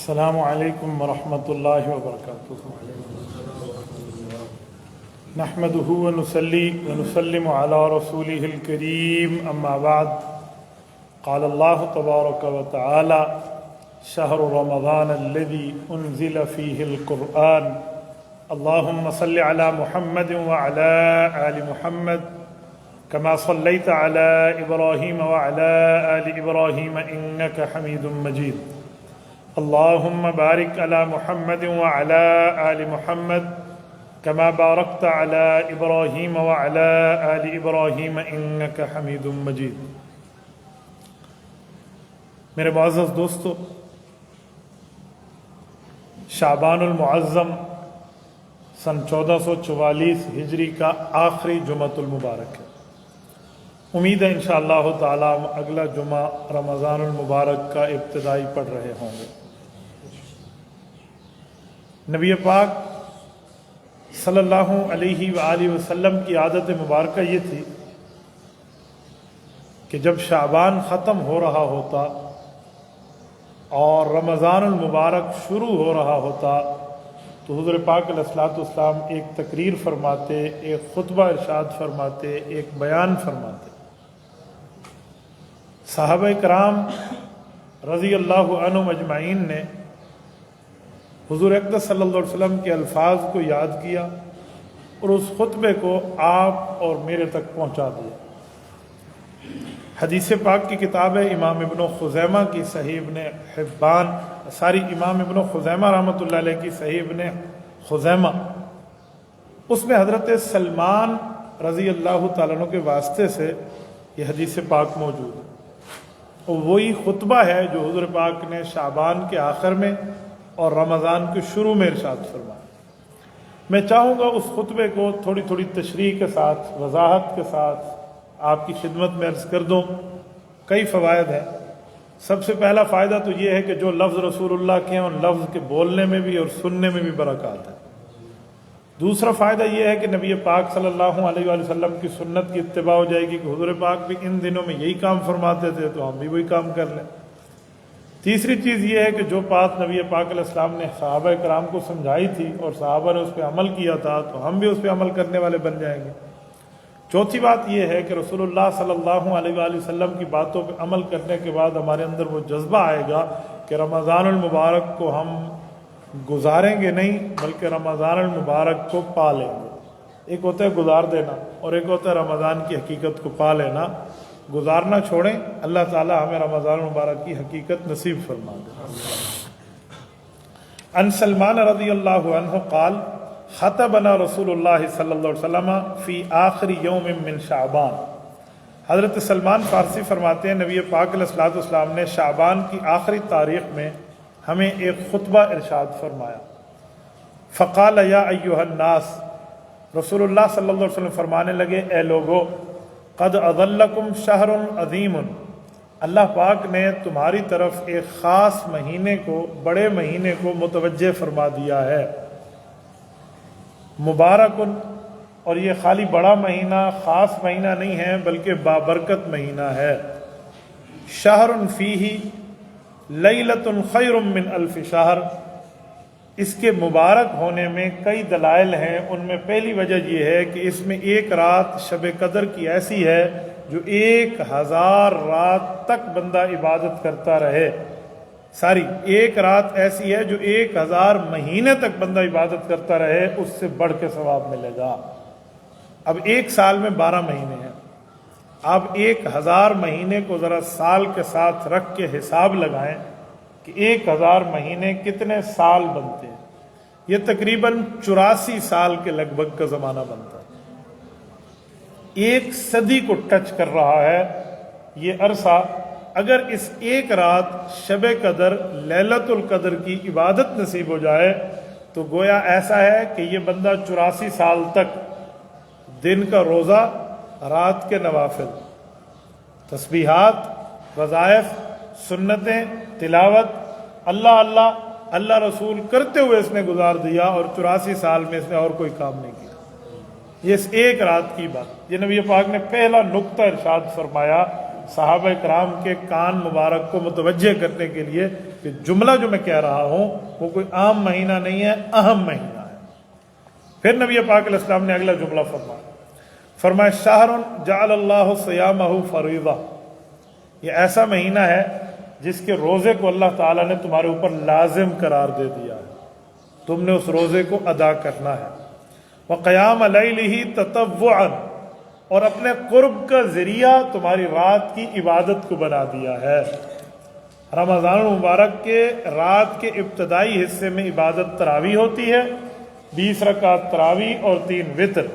السلام علیکم ورحمۃ اللہ وبرکاتہ۔ نحمده ونصلي ونسلم على رسوله الكريم اما بعد قال الله تبارك وتعالى شهر رمضان الذي انزل فيه القرآن اللهم صل على محمد وعلى آل محمد كما صليت على إبراهيم وعلى آل إبراهيم إنك حميد مجيد اللهم بارك على محمد وعلى آل محمد كما باركت على إبراهيم وعلى آل إبراهيم إنك حميد مجيد۔ میرے معزز دوستو، شعبان المعظم سن 1444 ہجری کا آخری جمعۃ المبارک ہے۔ امید ہے انشاءاللہ تعالی اگلا جمعہ رمضان المبارک کا ابتدائی پڑھ رہے ہوں گے۔ نبی پاک صلی اللہ علیہ وآلہ وسلم کی عادت مبارکہ یہ تھی کہ جب شعبان ختم ہو رہا ہوتا اور رمضان المبارک شروع ہو رہا ہوتا تو حضور پاک علیہ الصلوۃ والسلام ایک تقریر فرماتے، ایک خطبہ ارشاد فرماتے، ایک بیان فرماتے۔ صحابہ کرام رضی اللہ عنہم اجمعین نے حضور اقدس صلی اللہ علیہ وسلم کے الفاظ کو یاد کیا اور اس خطبے کو آپ اور میرے تک پہنچا دیا۔ حدیث پاک کی کتاب ہے امام ابن خزیمہ کی صحیح ابن حبان، امام ابن خزیمہ رحمۃ اللہ علیہ کی صحیح ابن خزیمہ، اس میں حضرت سلمان رضی اللہ تعالیٰ عنہ کے واسطے سے یہ حدیث پاک موجود ہے، اور وہی خطبہ ہے جو حضور پاک نے شعبان کے آخر میں اور رمضان کے شروع میں ارشاد فرمایا۔ میں چاہوں گا اس خطبے کو تھوڑی تھوڑی تشریح کے ساتھ، وضاحت کے ساتھ آپ کی خدمت میں عرض کر دوں۔ کئی فوائد ہیں۔ سب سے پہلا فائدہ تو یہ ہے کہ جو لفظ رسول اللہ کے ہیں ان لفظ کے بولنے میں بھی اور سننے میں بھی برکات ہے۔ دوسرا فائدہ یہ ہے کہ نبی پاک صلی اللہ علیہ وآلہ وسلم کی سنت کی اتباع ہو جائے گی کہ حضور پاک بھی ان دنوں میں یہی کام فرماتے تھے تو ہم بھی وہی کام کر لیں۔ تیسری چیز یہ ہے کہ جو بات نبی پاک علیہ السلام نے صحابہ کرام کو سمجھائی تھی اور صحابہ نے اس پہ عمل کیا تھا تو ہم بھی اس پہ عمل کرنے والے بن جائیں گے۔ چوتھی بات یہ ہے کہ رسول اللہ صلی اللہ علیہ وآلہ وسلم کی باتوں پہ عمل کرنے کے بعد ہمارے اندر وہ جذبہ آئے گا کہ رمضان المبارک کو ہم گزاریں گے نہیں بلکہ رمضان المبارک کو پا لیں گے۔ ایک ہوتا ہے گزار دینا اور ایک ہوتا ہے رمضان کی حقیقت کو پا لینا۔ گزارنا چھوڑیں، اللہ تعالی ہمیں رمضان المبارک کی حقیقت نصیب فرما دے۔ ان سلمان رضی اللہ عنہ قال خطبنا رسول اللہ صلی اللہ علیہ وسلم فی آخر یوم من شعبان۔ حضرت سلمان فارسی فرماتے ہیں نبی پاک علیہ الصلوۃ والسلام نے شعبان کی آخری تاریخ میں ہمیں ایک خطبہ ارشاد فرمایا۔ فقال یا ایھا الناس، رسول اللہ صلی اللہ علیہ وسلم فرمانے لگے اے لوگو، قد اضلکم شہر عظیم، اللہ پاک نے تمہاری طرف ایک خاص مہینے کو، بڑے مہینے کو متوجہ فرما دیا ہے۔ مبارکن، اور یہ خالی بڑا مہینہ، خاص مہینہ نہیں ہے بلکہ بابرکت مہینہ ہے۔ شہر فیہ لیلۃ خیر من الف شہر، اس کے مبارک ہونے میں کئی دلائل ہیں۔ ان میں پہلی وجہ یہ ہے کہ اس میں ایک رات شب قدر کی ایسی ہے جو 1000 رات تک بندہ عبادت کرتا رہے۔ ایک رات ایسی ہے جو 1000 مہینے تک بندہ عبادت کرتا رہے، اس سے بڑھ کے ثواب ملے گا۔ اب ایک سال میں 12 مہینے ہیں، آپ 1000 مہینے کو ذرا سال کے ساتھ رکھ کے حساب لگائیں کہ 1000 مہینے کتنے سال بنتے ہیں۔ یہ تقریباً 84 سال کے لگ بھگ کا زمانہ بنتا ہے۔ 1 صدی کو ٹچ کر رہا ہے یہ عرصہ۔ اگر اس ایک رات شب قدر لیلۃ القدر کی عبادت نصیب ہو جائے تو گویا ایسا ہے کہ یہ بندہ 84 سال تک دن کا روزہ، رات کے نوافل، تسبیحات، وظائف، سنتیں، تلاوت، اللہ اللہ اللہ رسول کرتے ہوئے اس نے گزار دیا، اور 84 سال میں اس نے اور کوئی کام نہیں کیا۔ یہ اس ایک رات کی بات، یہ نبی پاک نے پہلا نقطہ ارشاد فرمایا صحابہ کرام کے کان مبارک کو متوجہ کرنے کے لیے کہ جملہ جو میں کہہ رہا ہوں وہ کوئی عام مہینہ نہیں ہے، اہم مہینہ ہے۔ پھر نبی پاک علیہ السلام نے اگلا جملہ فرمایا شہر جعل اللہ صیامہ فریضہ، یہ ایسا مہینہ ہے جس کے روزے کو اللہ تعالیٰ نے تمہارے اوپر لازم قرار دے دیا ہے، تم نے اس روزے کو ادا کرنا ہے۔ وقیام لیلہ تطوعا، اور اپنے قرب کا ذریعہ تمہاری رات کی عبادت کو بنا دیا ہے۔ رمضان المبارک کے رات کے ابتدائی حصے میں عبادت تراویح ہوتی ہے، 20 رکعت تراویح اور 3 وتر،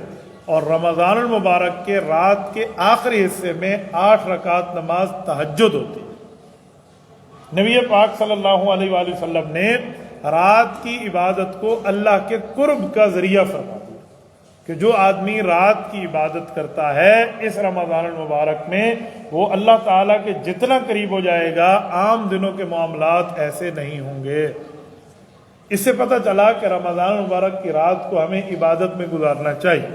اور رمضان المبارک کے رات کے آخری حصے میں 8 رکعت نماز تہجد ہوتی ہے۔ نبی پاک صلی اللہ علیہ وآلہ وسلم نے رات کی عبادت کو اللہ کے قرب کا ذریعہ فرما دیا کہ جو آدمی رات کی عبادت کرتا ہے اس رمضان المبارک میں وہ اللہ تعالیٰ کے جتنا قریب ہو جائے گا، عام دنوں کے معاملات ایسے نہیں ہوں گے۔ اس سے پتہ چلا کہ رمضان المبارک کی رات کو ہمیں عبادت میں گزارنا چاہیے۔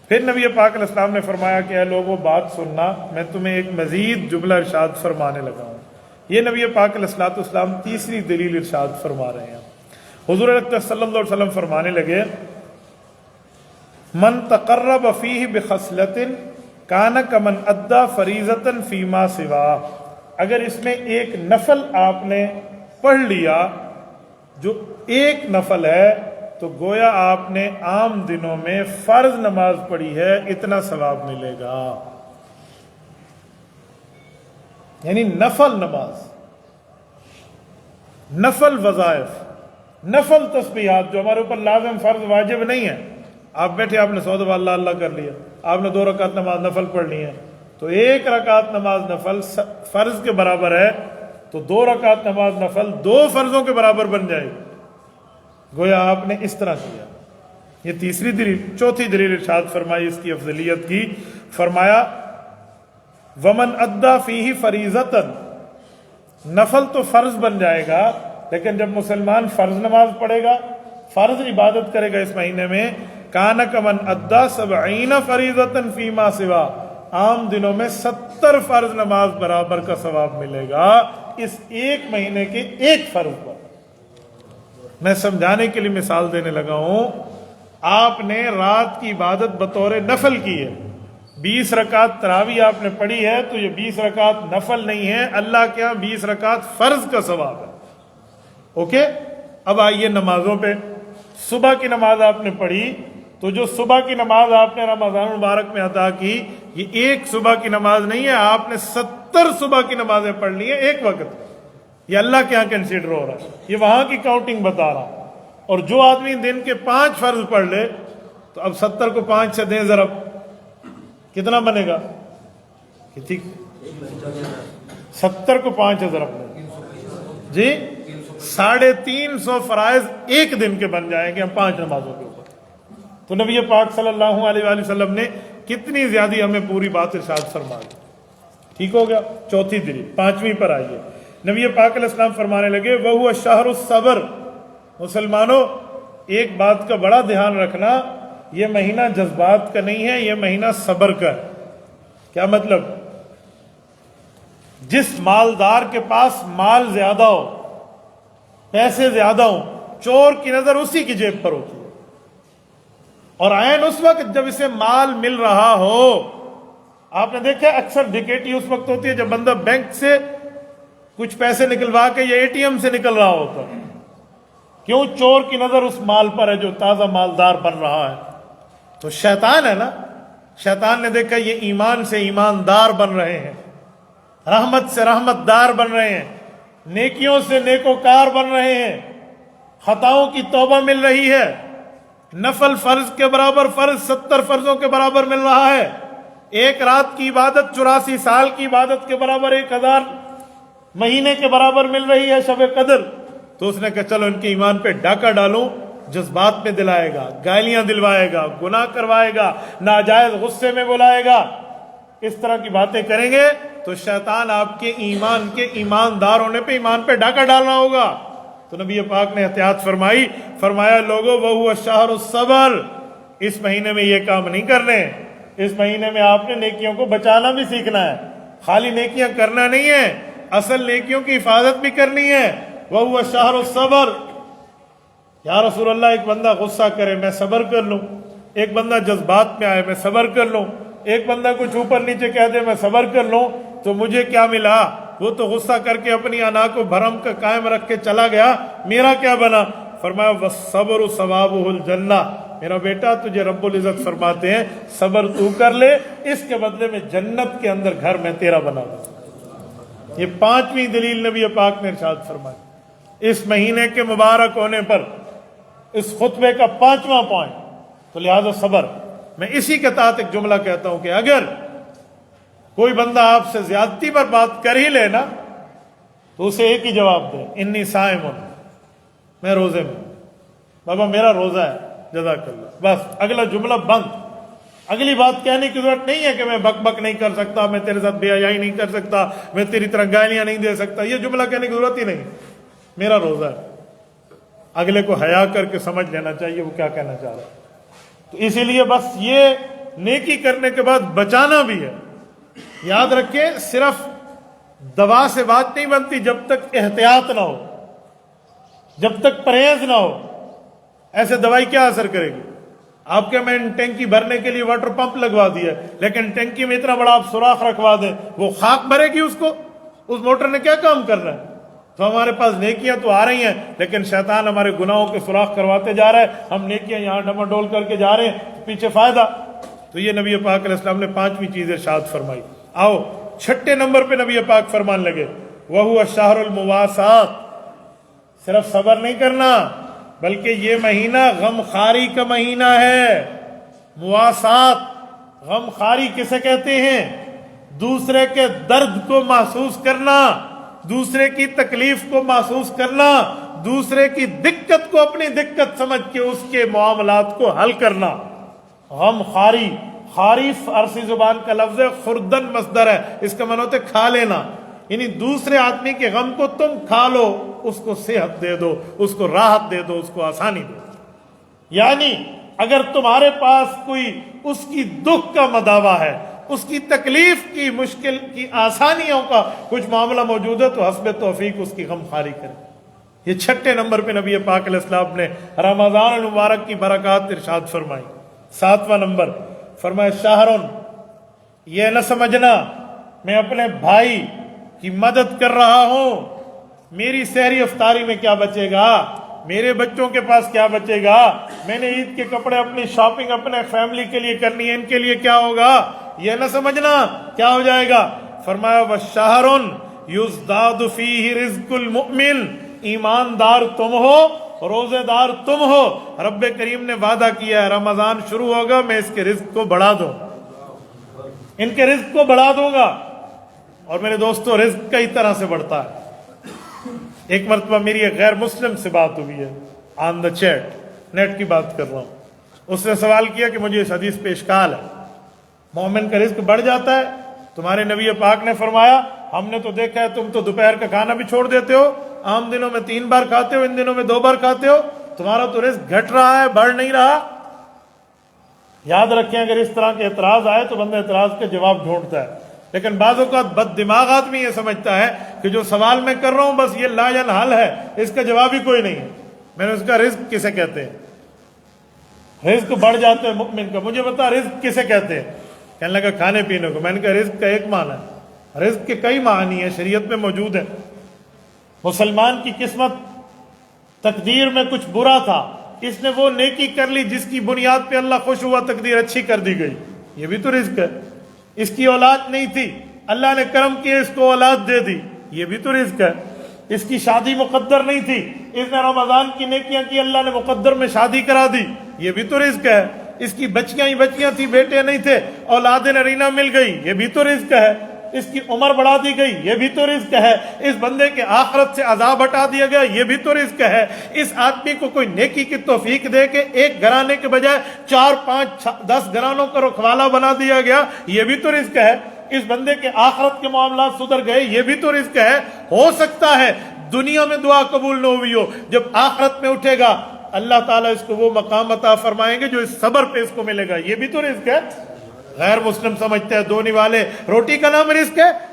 پھر نبی پاک علیہ السلام نے فرمایا کہ اے لوگوں بات سننا، میں تمہیں ایک مزید جملہ ارشاد فرمانے لگا ہوں۔ یہ نبی پاک علیہ السلام تیسری دلیل ارشاد فرما رہے ہیں۔ حضور اکرم صلی اللہ علیہ وسلم فرمانے لگے من تقرب فیہ بخصلۃ کان کمن ادی فریضۃ فیما سوا، اگر اس میں ایک نفل آپ نے پڑھ لیا جو ایک نفل ہے تو گویا آپ نے عام دنوں میں فرض نماز پڑھی ہے، اتنا ثواب ملے گا۔ یعنی نفل نماز، نفل وظائف، نفل تسبیحات جو ہمارے اوپر لازم فرض واجب نہیں ہے، آپ بیٹھے آپ نے 100 دفعہ اللہ اللہ کر لیا، آپ نے 2 رکعت نماز نفل پڑھ لی ہے، تو 1 رکعت نماز نفل فرض کے برابر ہے، تو 2 رکعت نماز نفل 2 فرضوں کے برابر بن جائے گی، گویا آپ نے اس طرح کیا۔ یہ تیسری دلیل۔ چوتھی دلیل ارشاد فرمائی اس کی افضلیت کی، فرمایا ومن ادا فیہ فریضۃ، نفل تو فرض بن جائے گا، لیکن جب مسلمان فرض نماز پڑھے گا، فرض عبادت کرے گا اس مہینے میں، کان کمن ادا 70 فریضۃ فیما سوا، عام دنوں میں 70 فرض نماز برابر کا ثواب ملے گا اس ایک مہینے کے ایک فرض پر۔ میں سمجھانے کے لیے مثال دینے لگا ہوں، آپ نے رات کی عبادت بطور نفل کی ہے، 20 رکعت تراویح آپ نے پڑھی ہے، تو یہ 20 رکعت نفل نہیں ہے، اللہ کے ہاں 20 رکعت فرض کا ثواب ہے۔ اوکے، اب آئیے نمازوں پہ۔ صبح کی نماز آپ نے پڑھی، تو جو صبح کی نماز آپ نے رمضان المبارک میں ادا کی، یہ ایک صبح کی نماز نہیں ہے، آپ نے 70 صبح کی نمازیں پڑھ لی ہیں ایک وقت۔ یہ اللہ کے ہاں کنسیڈر ہو رہا ہے، یہ وہاں کی کاؤنٹنگ بتا رہا۔ اور جو آدمی دن کے 5 فرض پڑھ لے، تو اب 70 کو 5 سے دیں ضرب، کتنا بنے گا؟ 70 کو 5 سے ضرب لیں جی 350 فرائض ایک دن کے بن جائیں گے ہم 5 نمازوں کے اوپر۔ تو نبی پاک صلی اللہ علیہ وآلہ وسلم نے کتنی زیادہ ہمیں پوری بات ارشاد فرما دی۔ ٹھیک ہو گیا، چوتھی دلیل۔ 5ویں پر آئیے، نبی پاک علیہ السلام فرمانے لگے وَهُوَ شَهْرُ الصَّبْرِ، مسلمانوں ایک بات کا بڑا دھیان رکھنا، یہ مہینہ جذبات کا نہیں ہے، یہ مہینہ صبر کا ہے۔ کیا مطلب؟ جس مالدار کے پاس مال زیادہ ہو، پیسے زیادہ ہوں، چور کی نظر اسی کی جیب پر ہوتی ہے، اور عین اس وقت جب اسے مال مل رہا ہو، آپ نے دیکھا اکثر ڈکیٹی اس وقت ہوتی ہے جب بندہ بینک سے کچھ پیسے نکلوا کے یا اے ٹی ایم سے نکل رہا ہوتا ہے۔ کیوں؟ چور کی نظر اس مال پر ہے جو تازہ مالدار بن رہا ہے۔ تو شیطان ہے نا، شیطان نے دیکھا یہ ایمان سے ایماندار بن رہے ہیں، رحمت سے رحمت دار بن رہے ہیں، نیکیوں سے نیکوکار بن رہے ہیں، خطاؤں کی توبہ مل رہی ہے، نفل فرض کے برابر فرض 70 فرضوں کے برابر مل رہا ہے، ایک رات کی عبادت 84 سال کی عبادت کے برابر، 1000 مہینے کے برابر مل رہی ہے شب قدر۔ تو اس نے کہا چلو ان کے ایمان پہ ڈاکہ ڈالوں، جذبات میں دلائے گا، گالیاں دلوائے گا، گناہ کروائے گا، ناجائز غصے میں بلائے گا، اس طرح کی باتیں کریں گے تو شیطان آپ کے ایمان کے ایماندار ہونے پہ ایمان پہ ڈاکہ ڈالنا ہوگا۔ تو نبی پاک نے احتیاط فرمائی، فرمایا لوگو وَهُوَ الشَّهْرُ الصَّبْرِ، اس مہینے میں یہ کام نہیں کرنے، اس مہینے میں آپ نے نیکیوں کو بچانا بھی سیکھنا ہے، خالی نیکیاں کرنا نہیں ہے، اصل نیکیوں کی حفاظت بھی کرنی ہے۔ وَهُوَ شَهْرُ الصَّبْرِ، یا رسول اللہ ایک بندہ غصہ کرے میں صبر کر لوں، ایک بندہ جذبات میں آئے میں صبر کر لوں، ایک بندہ کچھ اوپر نیچے کہہ دے میں صبر کر لوں، تو مجھے کیا ملا؟ وہ تو غصہ کر کے اپنی انا کو بھرم کا قائم رکھ کے چلا گیا، میرا کیا بنا؟ فرمایا وَالصَّبْرُ ثَوَابُهُ الْجَنَّةُ، میرا بیٹا تجھے رب العزت فرماتے ہیں صبر تو کر لے، اس کے بدلے میں جنت کے اندر گھر میں تیرا بنا دوں۔ یہ 5ویں دلیل نبی پاک نے ارشاد فرمائی اس مہینے کے مبارک ہونے پر، اس خطبے کا 5واں پوائنٹ۔ تو لہذا صبر، میں اسی کے تحت ایک جملہ کہتا ہوں کہ اگر کوئی بندہ آپ سے زیادتی پر بات کر ہی لے نا تو اسے ایک ہی جواب دے، انی صائم، میں روزے میں، بابا میرا روزہ ہے، جزاک اللہ، بس اگلا جملہ بند۔ اگلی بات کہنے کی ضرورت نہیں ہے کہ میں بک بک نہیں کر سکتا، میں تیرے ساتھ بے حیائی نہیں کر سکتا، میں تیری طرح گالیاں نہیں دے سکتا، یہ جملہ کہنے کی ضرورت ہی نہیں، میرا روزہ ہے۔ اگلے کو حیا کر کے سمجھ لینا چاہیے وہ کیا کہنا چاہ رہا ہے۔ تو اسی لیے بس یہ نیکی کرنے کے بعد بچانا بھی ہے۔ یاد رکھیں صرف دوا سے بات نہیں بنتی جب تک احتیاط نہ ہو، جب تک پرہیز نہ ہو۔ ایسے دوائی کیا اثر کرے گی؟ آپ کے میں ٹینکی بھرنے کے لیے واٹر پمپ لگوا دیا لیکن ٹینکی میں اتنا بڑا آپ سوراخ رکھوا دیں، وہ خاک بھرے گی اس کو؟ اس موٹر نے کیا کام کرنا ہے؟ تو ہمارے پاس نیکیاں تو آ رہی ہیں لیکن شیطان ہمارے گناہوں کے سوراخ کرواتے جا رہا ہے، ہم نیکیاں یہاں ڈماڈول کر کے جا رہے ہیں، تو پیچھے فائدہ۔ تو یہ نبی پاک علیہ السلام نے 5ویں چیز ارشاد فرمائی۔ آؤ 6 نمبر پہ نبی پاک فرمان لگے وَهُوَ شَهْرُ الْمُوَاسَاةِ، صرف صبر نہیں کرنا بلکہ یہ مہینہ غم خاری کا مہینہ ہے۔ مواسات، غم خاری کسے کہتے ہیں؟ دوسرے کے درد کو محسوس کرنا، دوسرے کی تکلیف کو محسوس کرنا، دوسرے کی دقت کو اپنی دقت سمجھ کے اس کے معاملات کو حل کرنا۔ غم خاری، خاری فارسی زبان کا لفظ ہے، خردن مصدر ہے، اس کا معنی ہوتا ہے کھا لینا، یعنی دوسرے آدمی کے غم کو تم کھا لو، اس کو صحت دے دو، اس کو راحت دے دو، اس کو آسانی دو۔ یعنی اگر تمہارے پاس کوئی اس کی دکھ کا مداوع ہے، اس کی تکلیف کی، مشکل کی، آسانیوں کا کچھ معاملہ موجود ہے تو حسب توفیق اس کی غم خاری کرے۔ یہ 6 نمبر پہ نبی پاک علیہ السلام نے رمضان المبارک کی برکات ارشاد فرمائی۔ 7واں نمبر فرمایا شہرن، یہ نہ سمجھنا میں اپنے بھائی کی مدد کر رہا ہوں، میری سحری افطاری میں کیا بچے گا، میرے بچوں کے پاس کیا بچے گا، میں نے عید کے کپڑے اپنی شاپنگ اپنے فیملی کے لیے کرنی ہے، ان کے لیے کیا ہوگا، یہ نہ سمجھنا کیا ہو جائے گا۔ فرمایا وَشَهْرٌ يُزْدَادُ فِيهِ رِزْقُ الْمُؤْمِنِ، ایماندار تم ہو، روزے دار تم ہو، رب کریم نے وعدہ کیا ہے رمضان شروع ہوگا میں اس کے رزق کو بڑھا دوں، ان کے رزق کو بڑھا دوں گا۔ اور میرے دوستو رزق کئی طرح سے بڑھتا ہے۔ ایک مرتبہ میری ایک غیر مسلم سے بات ہوئی ہے آن دا چیٹ، نیٹ کی بات کر رہا ہوں، اس نے سوال کیا کہ مجھے اس حدیث پہ اشکال ہے، مومن کا رزق بڑھ جاتا ہے، تمہارے نبی پاک نے فرمایا ہم نے تو دیکھا ہے تم تو دوپہر کا کھانا بھی چھوڑ دیتے ہو، عام دنوں میں 3 بار کھاتے ہو، ان دنوں میں 2 بار کھاتے ہو، تمہارا تو رزق گھٹ رہا ہے بڑھ نہیں رہا۔ یاد رکھیں اگر اس طرح کے اعتراض آئے تو بندہ اعتراض کا جواب ڈھونڈتا ہے، لیکن بعض اوقات بد دماغ آدمی یہ سمجھتا ہے کہ جو سوال میں کر رہا ہوں بس یہ لا ینحل ہے، اس کا جواب ہی کوئی نہیں ہے۔ میں نے اس کا رزق کسے کہتے ہیں؟ رزق بڑھ جاتا ہے مومن کا، مجھے بتا رزق کسے کہتے ہیں؟ کہنے لگا کھانے پینے کو۔ میں نے کہا رزق کا ایک معنی ہے، رزق کے کئی معنی ہیں، شریعت میں موجود ہے۔ مسلمان کی قسمت تقدیر میں کچھ برا تھا، اس نے وہ نیکی کر لی جس کی بنیاد پہ اللہ خوش ہوا، تقدیر اچھی کر دی گئی، یہ بھی تو رزق ہے۔ اس کی اولاد نہیں تھی، اللہ نے کرم کیا اس کو اولاد دے دی، یہ بھی تو رزق ہے۔ اس کی شادی مقدر نہیں تھی، اس نے رمضان کی نیکیاں کی، اللہ نے مقدر میں شادی کرا دی، یہ بھی تو رزق ہے۔ اس کی بچیاں ہی بچیاں تھی، بیٹے نہیں تھے، اولاد نرینہ مل گئی، یہ بھی تو رزق ہے۔ اس کی عمر بڑھا دی گئی، یہ بھی تو رزق ہے۔ اس بندے کے آخرت سے عذاب ہٹا دیا گیا، یہ بھی تو رزق ہے۔ اس آدمی کو کوئی نیکی کی توفیق دے کے ایک گھرانے کے بجائے 4 5 10 گھرانوں کا رکھوالا بنا دیا گیا، یہ بھی تو رزق ہے۔ اس بندے کے آخرت کے معاملات سدھر گئے، یہ بھی تو رزق ہے۔ ہو سکتا ہے دنیا میں دعا قبول نہ ہوئی ہو، جب آخرت میں اٹھے گا اللہ تعالیٰ اس کو وہ مقام عطا فرمائیں گے جو اس صبر پہ اس کو ملے گا، یہ بھی تو رزق ہے۔ غیر مسلم سمجھتے ہیں دو نوالے روٹی کا نام رزق ہے،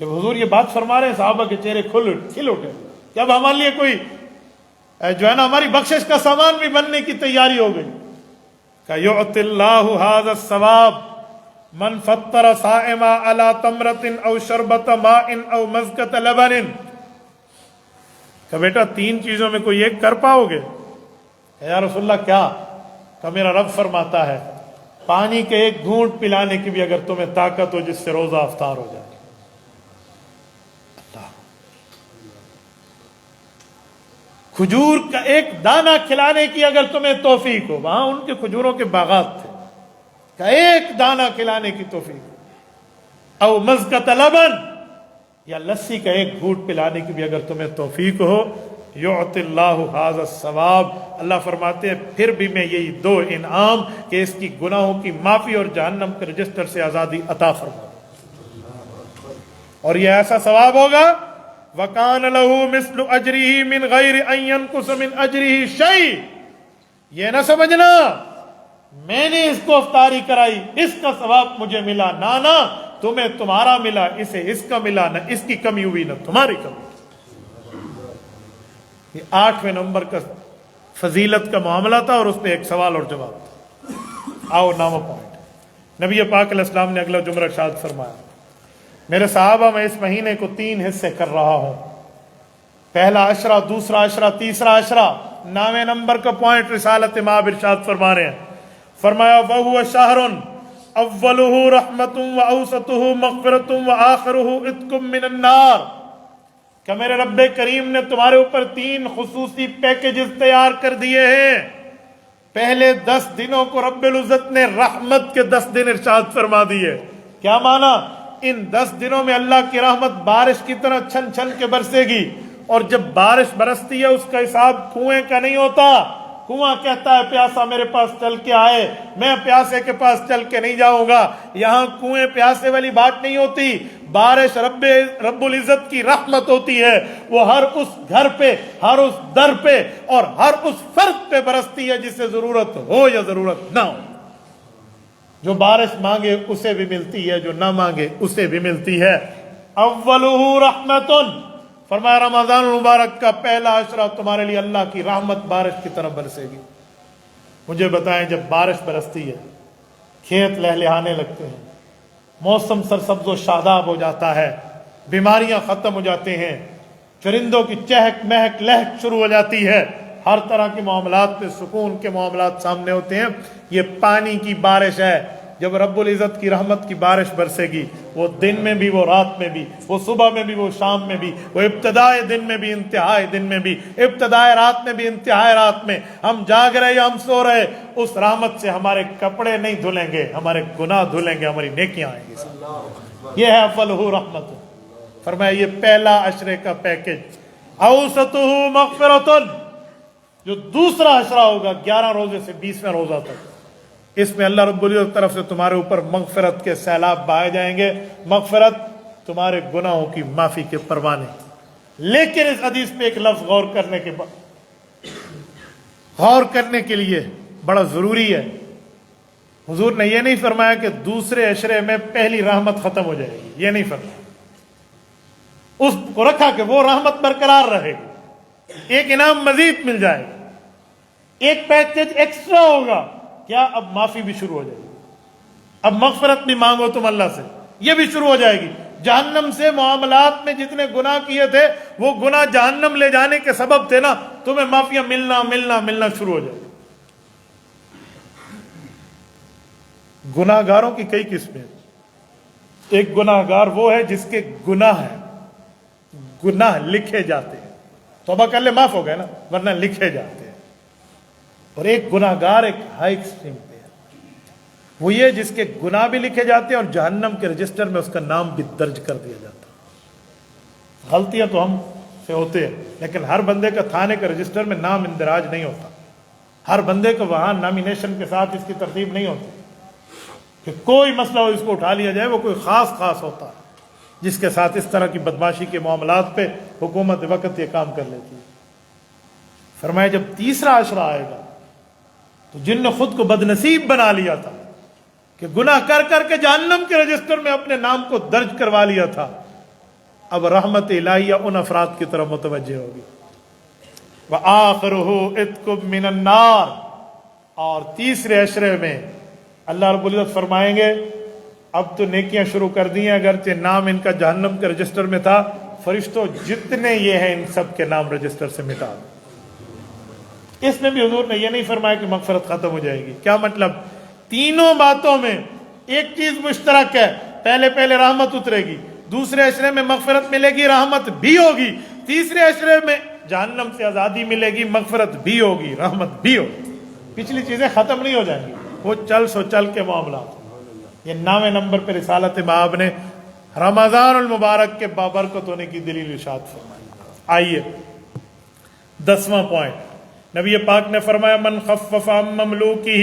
جب حضور یہ بات فرما رہے ہیں صحابہ کے چہرے کھل اٹھے کہ اب ہمارے لیے کوئی جو ہے نا ہماری بخشش کا سامان بھی بننے کی تیاری ہو گئی. کہ یعطی اللہ ھذا الثواب من فطر صائما علی تمرۃ او شربۃ ماء او مزقۃ لبن. کہ بیٹا 3 چیزوں میں کوئی ایک کر پاؤ گے؟ یا رسول اللہ کیا؟ کہ میرا رب فرماتا ہے پانی کے ایک گھونٹ پلانے کی بھی اگر تمہیں طاقت ہو جس سے روزہ افطار ہو جائے. کھجور کا ایک دانہ کھلانے کی اگر تمہیں توفیق ہو، وہاں ان کے کھجوروں کے باغات تھے، کہ ایک دانہ کھلانے کی توفیق ہو، او مزقۃ لبن، یا لسی کا ایک گھونٹ پلانے کی بھی اگر تمہیں توفیق ہو، یعطی اللہ ھذا الثواب، اللہ فرماتے ہیں پھر بھی میں یہی 2 انعام کہ اس کی گناہوں کی معافی اور جہنم کے رجسٹر سے آزادی عطا فرما. اور یہ ایسا ثواب ہوگا وَكَانَ لَهُ مِثْلُ أَجْرِهِ مِنْ غَيْرِ أَنْ يَنْقُصَ مِنْ أَجْرِهِ شَيْءٍ. یہ نہ سمجھنا میں نے اس کو افطاری کرائی اس کا ثواب مجھے ملا، نانا تمہیں تمہارا ملا، اسے اس کا ملا، نہ اس کی کمی ہوئی نہ تمہاری کمی. یہ 8ویں نمبر کا فضیلت کا معاملہ تھا اور اس پہ ایک سوال اور جواب تھا. آؤ نامہ پوائنٹ. نبی پاک علیہ السلام نے اگلا جملہ ارشاد فرمایا میرے صحابہ میں اس مہینے کو 3 حصے کر رہا ہوں، پہلا عشرہ، دوسرا عشرہ، تیسرا عشرہ. 9ویں نمبر کا پوائنٹ رسالت مآب ارشاد فرما رہے ہیں، فرمایا وَهُوَ شَهْرٌ أَوَّلُهُ رَحْمَةٌ وَأَوْسَطُهُ مَغْفِرَةٌ وَآخِرُهُ عِتْقٌ مِّنَ النَّارِ. کہ میرے رب کریم نے تمہارے اوپر 3 خصوصی پیکیجز تیار کر دیے ہیں. پہلے 10 دنوں کو رب العزت نے رحمت کے 10 دن ارشاد فرما دیے. کیا معنی؟ ان 10 دنوں میں اللہ کی رحمت بارش کی طرح چھن چھن کے برسے گی، اور جب بارش برستی ہے اس کا حساب کنویں کا نہیں ہوتا. کنواں کہتا ہے پیاسا میرے پاس چل کے آئے، میں پیاسے کے پاس چل کے نہیں جاؤں گا. یہاں کنویں پیاسے والی بات نہیں ہوتی. بارش رب العزت کی رحمت ہوتی ہے، وہ ہر اس گھر پہ، ہر اس در پہ اور ہر اس فرد پہ برستی ہے جسے ضرورت ہو یا ضرورت نہ ہو. جو بارش مانگے اسے بھی ملتی ہے، جو نہ مانگے اسے بھی ملتی ہے. اولہ رحمتن، فرمایا رمضان المبارک کا پہلا عشرہ تمہارے لیے اللہ کی رحمت بارش کی طرف برسے گی. مجھے بتائیں جب بارش برستی ہے، کھیت لہلہانے لگتے ہیں، موسم سرسبز و شاداب ہو جاتا ہے، بیماریاں ختم ہو جاتے ہیں، چرندوں کی چہک مہک لہک شروع ہو جاتی ہے، ہر طرح کے معاملات پہ سکون کے معاملات سامنے ہوتے ہیں. یہ پانی کی بارش ہے. جب رب العزت کی رحمت کی بارش برسے گی، وہ دن میں بھی، وہ رات میں بھی، وہ صبح میں بھی، وہ شام میں بھی، وہ ابتدائے دن میں بھی، انتہائی دن میں بھی، ابتدائے رات میں بھی، انتہائی رات میں. ہم جاگ رہے یا ہم سو رہے، اس رحمت سے ہمارے کپڑے نہیں دھلیں گے، ہمارے گناہ دھلیں گے، ہماری نیکیاں آئیں گی. یہ ہے افلہ رحمت. فرمایا یہ پہلا عشرے کا پیکج. اوسطہ مغفرۃ، جو دوسرا عشرہ ہوگا 11 روزے سے 20واں روزہ تک، اس میں اللہ رب العزت کی طرف سے تمہارے اوپر مغفرت کے سیلاب بہائے جائیں گے. مغفرت تمہارے گناہوں کی معافی کے پروانے. لیکن اس حدیث پہ ایک لفظ غور کرنے کے لیے بڑا ضروری ہے. حضور نے یہ نہیں فرمایا کہ دوسرے عشرے میں پہلی رحمت ختم ہو جائے گی، یہ نہیں فرمایا. اس کو رکھا کہ وہ رحمت برقرار رہے گی، ایک انعام مزید مل جائے گا، ایک پیکج ایکسٹرا ہوگا. کیا؟ اب معافی بھی شروع ہو جائے گی، اب مغفرت بھی مانگو تم اللہ سے، یہ بھی شروع ہو جائے گی. جہنم سے معاملات میں جتنے گناہ کیے تھے وہ گناہ جہنم لے جانے کے سبب تھے نا، تمہیں معافیاں ملنا شروع ہو جائے گی. گناہ گاروں کی کئی قسمیں. ایک گناہ گار وہ ہے جس کے گناہ لکھے جاتے ہیں، توبہ کر لے معاف ہو گئے نا، ورنہ لکھے جاتے ہیں. اور ایک گناہ گار ایک ہائی ایکسٹریم پہ ہے، وہ یہ جس کے گناہ بھی لکھے جاتے ہیں اور جہنم کے رجسٹر میں اس کا نام بھی درج کر دیا جاتا ہے. غلطیاں تو ہم سے ہوتے ہیں، لیکن ہر بندے کا تھانے کا رجسٹر میں نام اندراج نہیں ہوتا. ہر بندے کو وہاں نامینیشن کے ساتھ اس کی ترتیب نہیں ہوتی کہ کوئی مسئلہ ہو اس کو اٹھا لیا جائے. وہ کوئی خاص ہوتا ہے جس کے ساتھ اس طرح کی بدماشی کے معاملات پہ حکومت وقت یہ کام کر لیتی ہے. فرمایا جب تیسرا عشرہ آئے گا تو جن نے خود کو بدنصیب بنا لیا تھا کہ گناہ کر کے جہنم کے رجسٹر میں اپنے نام کو درج کروا لیا تھا، اب رحمت الہیہ ان افراد کی طرف متوجہ ہوگی۔ وَآخِرُهُ عِتْقٌ مِّنَ النَّارِ، اور تیسرے عشرے میں اللہ رب العزت فرمائیں گے اب تو نیکیاں شروع کر دی ہیں، اگرچہ نام ان کا جہنم کے رجسٹر میں تھا، فرشتوں جتنے یہ ہیں ان سب کے نام رجسٹر سے مٹا دو۔ اس میں بھی حضور نے یہ نہیں فرمایا کہ مغفرت ختم ہو جائے گی۔ کیا مطلب؟ تینوں باتوں میں ایک چیز مشترک ہے، پہلے رحمت اترے گی، دوسرے عشرے میں مغفرت ملے گی، رحمت بھی ہوگی، تیسرے عشرے میں جہنم سے آزادی ملے گی، مغفرت بھی ہوگی، رحمت بھی ہوگی۔ پچھلی چیزیں ختم نہیں ہو جائیں گی، وہ چل سو چل کے معاملات۔ یہ 9ویں نمبر پہ رسالت مآب نے رمضان المبارک کے بابرکت ہونے کی دلیل ارشاد فرمائی۔ آئیے 10واں پوائنٹ، نبی پاک نے فرمایا من خفف عن مملوکہ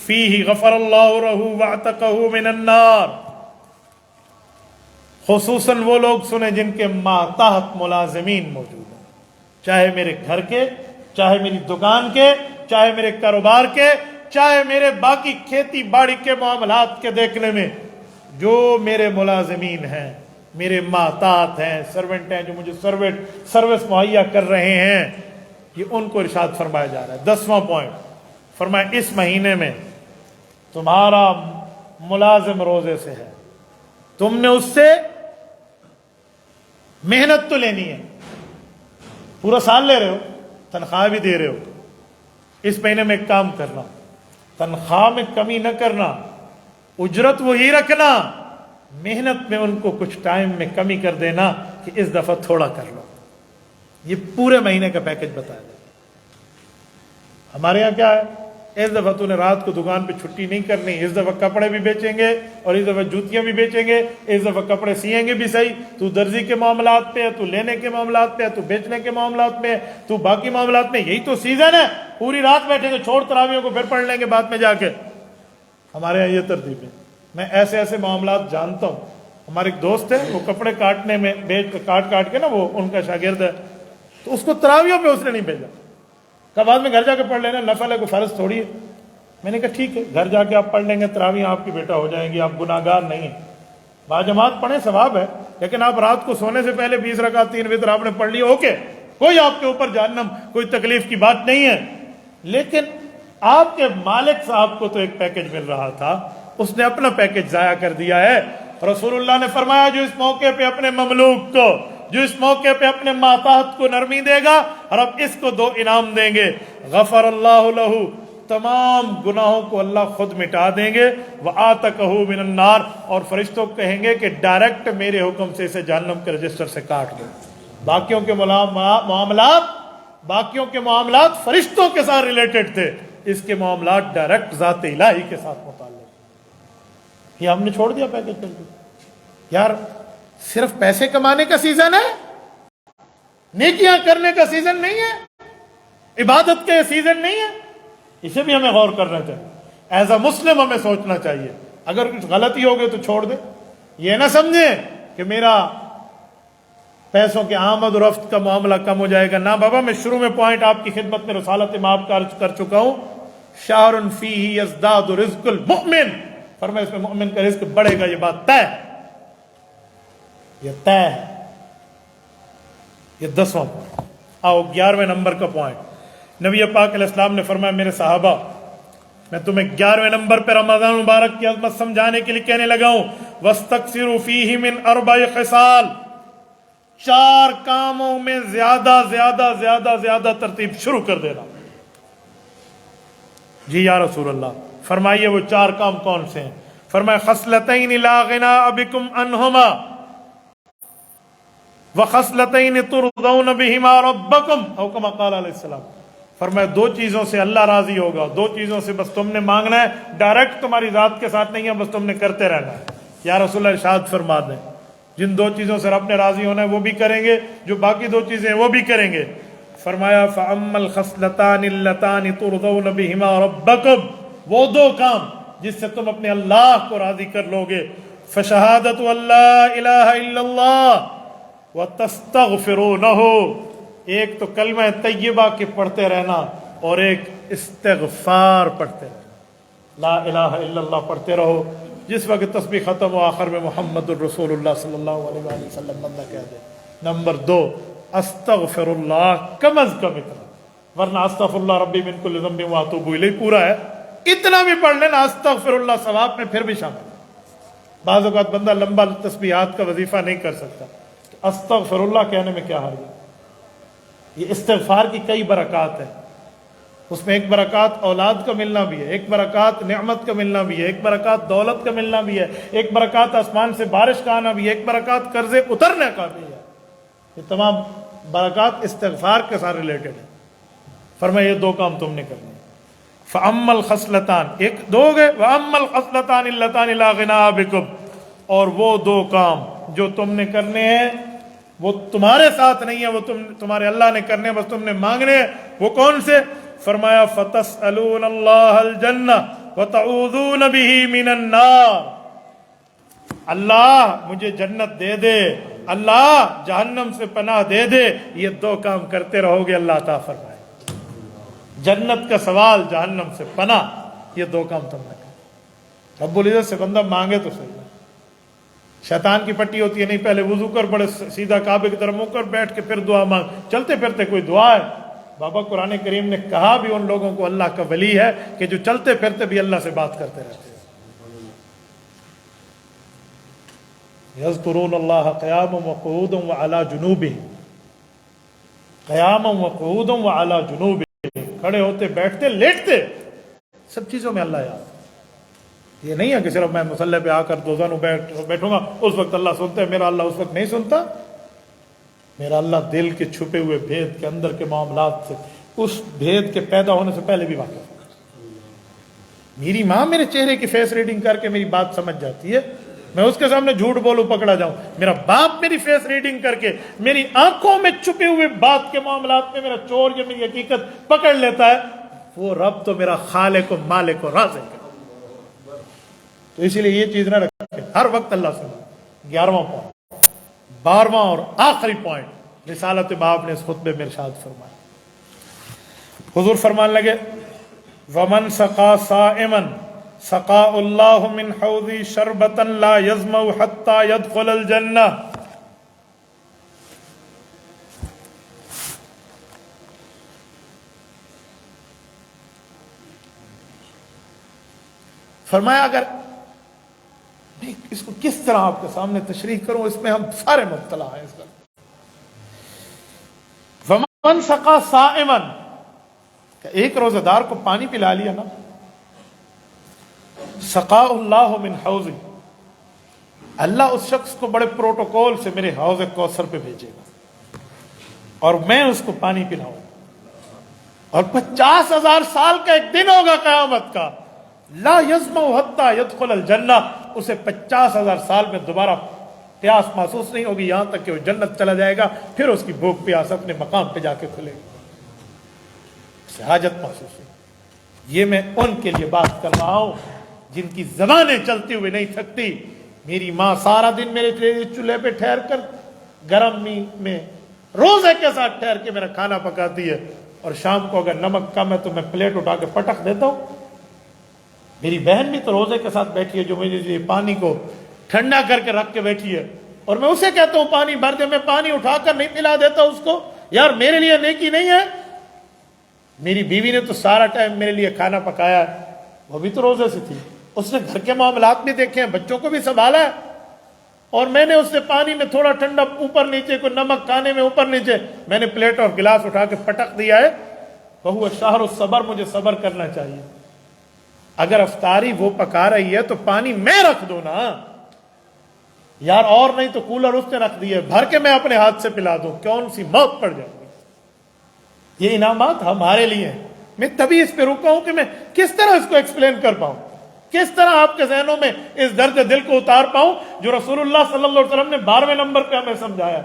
فیہ غفر اللہ لہ واعتقہ من النار۔ خصوصاً وہ لوگ سنیں جن کے ماتحت ملازمین موجود ہیں، چاہے میرے گھر کے، چاہے میری دکان کے، چاہے میرے کاروبار کے، چاہے میرے باقی کھیتی باڑی کے معاملات کے دیکھنے میں جو میرے ملازمین ہیں، میرے ماتحت ہیں، سرونٹ ہیں، جو مجھے سروس مہیا کر رہے ہیں، یہ ان کو ارشاد فرمایا جا رہا ہے۔ 10واں پوائنٹ فرمایا اس مہینے میں تمہارا ملازم روزے سے ہے، تم نے اس سے محنت تو لینی ہے، پورا سال لے رہے ہو، تنخواہ بھی دے رہے ہو، اس مہینے میں ایک کام کرنا، تنخواہ میں کمی نہ کرنا، اجرت وہی رکھنا، محنت میں ان کو کچھ ٹائم میں کمی کر دینا کہ اس دفعہ تھوڑا کر لو۔ یہ پورے مہینے کا پیکج بتایا جائے۔ ہمارے ہاں کیا ہے، اس دفعہ تو نے رات کو دکان پہ چھٹی نہیں کرنی، اس دفعہ کپڑے بھی بیچیں گے اور اس دفعہ جوتیاں بھی بیچیں گے، اس دفعہ کپڑے سیئیں گے بھی صحیح، تو درزی کے معاملات پہ ہے، تو لینے کے معاملات پہ ہے، تو بیچنے کے معاملات میں ہے، تو باقی معاملات میں، یہی تو سیزن ہے، پوری رات بیٹھیں گے، چھوڑ تراویحوں کو پھر پڑھ لیں گے بعد میں جا کے۔ ہمارے یہاں یہ ترتیب ہے۔ میں ایسے معاملات جانتا ہوں۔ ہمارے ایک دوست ہے، وہ کپڑے کاٹنے میں کاٹ کے نا، وہ ان کا شاگرد ہے، تو اس کو تراویحوں پہ اس نے نہیں بھیجا، کہا بعد میں گھر جا کے پڑھ لینا، نفل ہے، کوئی فرض تھوڑی ہے۔ میں نے کہا ٹھیک ہے، گھر جا کے آپ پڑھ لیں گے، تراویح آپ کی بیٹا ہو جائیں گی، آپ گناہگار نہیں ہیں، باجماعت پڑھیں ثواب ہے، لیکن آپ رات کو سونے سے پہلے 20 رکعت 3 وتر آپ نے پڑھ لی، اوکے، کوئی آپ کے اوپر جہنم کوئی تکلیف کی بات نہیں ہے۔ لیکن آپ کے مالک صاحب کو تو ایک پیکج مل رہا تھا، اس نے اپنا پیکج ضائع کر دیا ہے۔ رسول اللہ نے فرمایا جو اس موقع پہ اپنے مملوک کو، جو اس موقع پہ اپنے ماتحت کو نرمی دے گا، اور اب اس کو 2 انعام دیں گے، غفر اللہ لہ، تمام گناہوں کو اللہ خود مٹا دیں گے، وَآتَقَهُ مِنَ النَّارِ، اور فرشتوں کہیں گے کہ ڈائریکٹ میرے حکم سے اسے جہنم کے رجسٹر سے کاٹ دو۔ باقیوں کے معاملات فرشتوں کے ساتھ ریلیٹڈ تھے، اس کے معاملات ڈائریکٹ ذات الہی کے ساتھ متعلق۔ یہ ہم نے چھوڑ دیا پیکج کر دیا۔ یار صرف پیسے کمانے کا سیزن ہے، نیکیاں کرنے کا سیزن نہیں ہے، عبادت کا سیزن نہیں ہے، اسے بھی ہمیں غور کرنا چاہیے۔ ایز اے مسلم ہمیں سوچنا چاہیے، اگر کچھ غلطی ہو گئی تو چھوڑ دیں، یہ نہ سمجھیں کہ میرا پیسوں کے آمد و رفت کا معاملہ کم ہو جائے گا۔ نہ بابا، میں شروع میں پوائنٹ آپ کی خدمت میں رسالت مآب کا عرض کر چکا ہوں، شہر فیہ یزداد رزق المؤمن، فرمایا اس میں مؤمن کا رزق بڑھے گا، یہ بات طے ہے، یہ طے ہے۔ یہ 10واں پوائنٹ۔ آؤ 11ویں نمبر کا پوائنٹ، نبی پاک علیہ السلام نے فرمایا میرے صحابہ، میں تمہیں 11ویں نمبر پہ رمضان مبارک کی عظمت سمجھانے کے لیے کہنے لگا ہوں، وَاسْتَكْثِرُوا فِيهِ مِنْ 4 خِصَالٍ، 4 کاموں میں زیادہ ترتیب شروع کر دینا۔ جی یا رسول اللہ، فرمائیے وہ 4 کام کون سے ہیں؟ فرمایا خصلتین لا غناء بکم عنہما وخصلتین ترضون بہما ربکم، او کما قال علیہ السلام۔ فرمایا 2 چیزوں سے اللہ راضی ہوگا، 2 چیزوں سے بس تم نے مانگنا ہے، ڈائریکٹ تمہاری ذات کے ساتھ نہیں ہے، بس تم نے کرتے رہنا ہے۔ یا رسول اللہ ارشاد فرما دیں، جن 2 چیزوں سے رب نے راضی ہونا ہے وہ بھی کریں گے، جو باقی 2 چیزیں ہیں وہ بھی کریں گے۔ فرمایا فَأَمَّا الْخَصْلَتَانِ اللَّتَانِ تُرْضَوْنَ بِهِمَا رَبَّكُمْ، وہ 2 کام جس سے تم اپنے اللہ کو راضی کر لو گے، فَشَهَادَةُ أَن لَا إِلَٰهَ إِلَّا اللَّهُ وَتَسْتَغْفِرُونَهُ، ایک تو کلمہ طیبہ کے پڑھتے رہنا اور ایک استغفار پڑھتے رہنا، لا الہ الا اللہ پڑھتے رہو، جس وقت تسبیح ختم ہو آخر میں محمد الرسول اللہ صلی اللہ علیہ وآلہ وسلم بندہ کہہ دے۔ نمبر 2 استغفر اللہ کم از کم اتنا، ورنہ استغفر اللہ ربی من کل ذنب واتوب الیہ پورا ہے، اتنا بھی پڑھ لینا استغفر اللہ ثواب میں پھر بھی شامل۔ بعض اوقات بندہ لمبا تسبیحات کا وظیفہ نہیں کر سکتا، تو استغفر اللہ کہنے میں کیا حرج ہے؟ یہ استغفار کی کئی برکات ہیں، اس میں ایک برکات اولاد کا ملنا بھی ہے، ایک برکات نعمت کا ملنا بھی ہے، ایک برکات دولت کا ملنا بھی ہے، ایک برکات آسمان سے بارش کا آنا بھی ہے، ایک برکات قرضے اترنے کا بھی ہے۔ یہ تمام برکات استغفار کے ساتھ ریلیٹڈ ہیں۔ فرمایا یہ 2 کام تم نے کرنے ہیں۔ فَأَمَّا الْخَصْلَتَانِ، ایک 2 گئے، وَأَمَّا الْخَصْلَتَانِ اللَّتَانِ لَا غِنَىٰ بِكُمْ، اور وہ 2 کام جو تم نے کرنے ہیں وہ تمہارے ساتھ نہیں ہے، وہ تمہارے اللہ نے کرنے، بس تم نے مانگنے ہیں۔ وہ کون سے؟ فرمایا فَتَسْأَلُونَ اللَّهَ الْجَنَّةَ وَتَعُوذُونَ بِهِ مِنَ النَّارِ، اللہ مجھے جنت دے دے، اللہ جہنم سے پناہ دے دے۔ یہ 2 کام کرتے رہو گے اللہ عطا فرمائے، جنت کا سوال، جہنم سے پناہ، یہ 2 کام تم نے کرے۔ رب العزت سے بندہ مانگے تو صحیح، شیطان کی پٹی ہوتی ہے، نہیں پہلے وضو کر، بڑے سیدھا کعبے کی طرف منہ کر بیٹھ کے پھر دعا مانگ، چلتے پھرتے کوئی دعا ہے؟ بابا قرآن کریم نے کہا بھی ان لوگوں کو اللہ کا ولی ہے کہ جو چلتے پھرتے بھی اللہ سے بات کرتے رہتے ہیں۔ یذکرون اللہ قیاما وقعودا وعلی جنوبہم، قیاما وقعودا وعلی جنوبہم، کھڑے ہوتے بیٹھتے لیٹتے، سب چیزوں میں اللہ یاد۔ یہ نہیں ہے کہ صرف میں مصلی پہ آ کر دوزانوں بیٹھوں گا اس وقت اللہ سنتا ہے، میرا اللہ اس وقت نہیں سنتا۔ میرا اللہ دل کے چھپے ہوئے بھید کے اندر کے معاملات سے، اس بھید کے پیدا ہونے سے پہلے بھی واقف ہے۔ میری ماں میرے چہرے کی فیس ریڈنگ کر کے میری بات سمجھ جاتی ہے، میں اس کے سامنے جھوٹ بولوں پکڑا جاؤں۔ میرا باپ میری فیس ریڈنگ کر کے میری آنکھوں میں چھپے ہوئے بات کے معاملات میں میرا چور یا میری حقیقت پکڑ لیتا ہے، وہ رب تو میرا خالق و مالک و رازق ہے۔ تو اسی لیے یہ چیز نہ رکھیں، ہر وقت اللہ سے۔ 11واں پوائنٹ، 12واں اور آخری پوائنٹ رسالت باب نے اس خطبے میں ارشاد فرمایا۔ حضور فرمان لگے وَمَنْ سَقَى صَائِمًا سَقَاءُ اللَّهُ مِنْ حَوْضِي شَرْبَةً لَا يَظْمَأُ حَتَّى يَدْخُلَ الْجَنَّةَ۔ فرمایا اگر اس کو کس طرح آپ کے سامنے تشریح کروں، اس میں ہم سارے مبتلا ہیں اس کا۔ وَمَنْ سَقَى صَائِمًا، ایک روزہ دار کو پانی پلا لیا نا، سَقَاءُ اللَّهُ مِنْ حَوْضِي، اللہ اس شخص کو بڑے پروٹوکول سے میرے حوض کوثر پہ بھیجے گا اور میں اس کو پانی پلاؤں، اور 50,000 سال کا ایک دن ہوگا قیامت کا، لا یظمأ حتی یدخل الجنہ، اسے 50,000 سال میں دوبارہ پیاس محسوس نہیں ہوگی، یہاں تک کہ وہ جنت چلا جائے گا، پھر اس کی بھوک پیاس اپنے مقام پہ جا کے کھلے گی، اسے حاجت محسوس ہوگی۔ یہ میں ان کے لیے بات کر رہا ہوں جن کی زبانیں چلتی ہوئے نہیں تھکتی۔ میری ماں سارا دن میرے چولہے پہ ٹھہر کر گرم میں روزے کے ساتھ ٹھہر کے میرا کھانا پکاتی ہے، اور شام کو اگر نمک کم ہے تو میں پلیٹ اٹھا کے پٹک دیتا ہوں۔ میری بہن بھی تو روزے کے ساتھ بیٹھی ہے، جو میرے لیے پانی کو ٹھنڈا کر کے رکھ کے بیٹھی ہے، اور میں اسے کہتا ہوں پانی بھر دے، میں پانی اٹھا کر نہیں پلا دیتا اس کو، یار میرے لیے نیکی نہیں ہے؟ میری بیوی نے تو سارا ٹائم میرے لیے کھانا پکایا ہے، وہ بھی تو روزے سے تھی، اس نے گھر کے معاملات بھی دیکھے ہیں، بچوں کو بھی سنبھالا ہے، اور میں نے اس سے پانی میں تھوڑا ٹھنڈا اوپر نیچے، کوئی نمک کھانے میں اوپر نیچے، میں نے پلیٹ اور گلاس اٹھا کے پٹک دیا ہے۔ وہو شہر الصبر، مجھے صبر کرنا چاہیے۔ اگر افطاری وہ پکا رہی ہے تو پانی میں رکھ دو نا یار، اور نہیں تو کولر اس نے رکھ دیا ہے، بھر کے میں اپنے ہاتھ سے پلا دوں، کون سی موت پڑ جائے گی۔ یہ انعامات ہمارے لیے ہیں۔ میں تبھی اس پہ رکا ہوں کہ میں کس طرح اس کو ایکسپلین کر پاؤں، کس طرح آپ کے ذہنوں میں اس درد دل کو اتار پاؤں جو رسول اللہ صلی اللہ علیہ وسلم نے 12ویں نمبر پہ ہمیں سمجھایا۔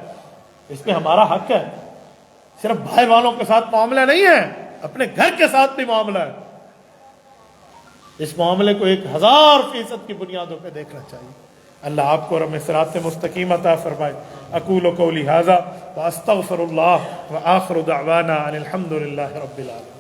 اس پہ ہمارا حق ہے، صرف بھائی والوں کے ساتھ معاملہ نہیں ہے، اپنے گھر کے ساتھ بھی معاملہ ہے۔ اس معاملے کو 1000% کی بنیادوں پہ دیکھنا چاہیے۔ اللہ آپ کو ہمیں صراط مستقیم عطا فرمائے۔ اقول قولی ھذا واستغفر اللہ وآخر دعوانا ان الحمد للہ رب العالمین۔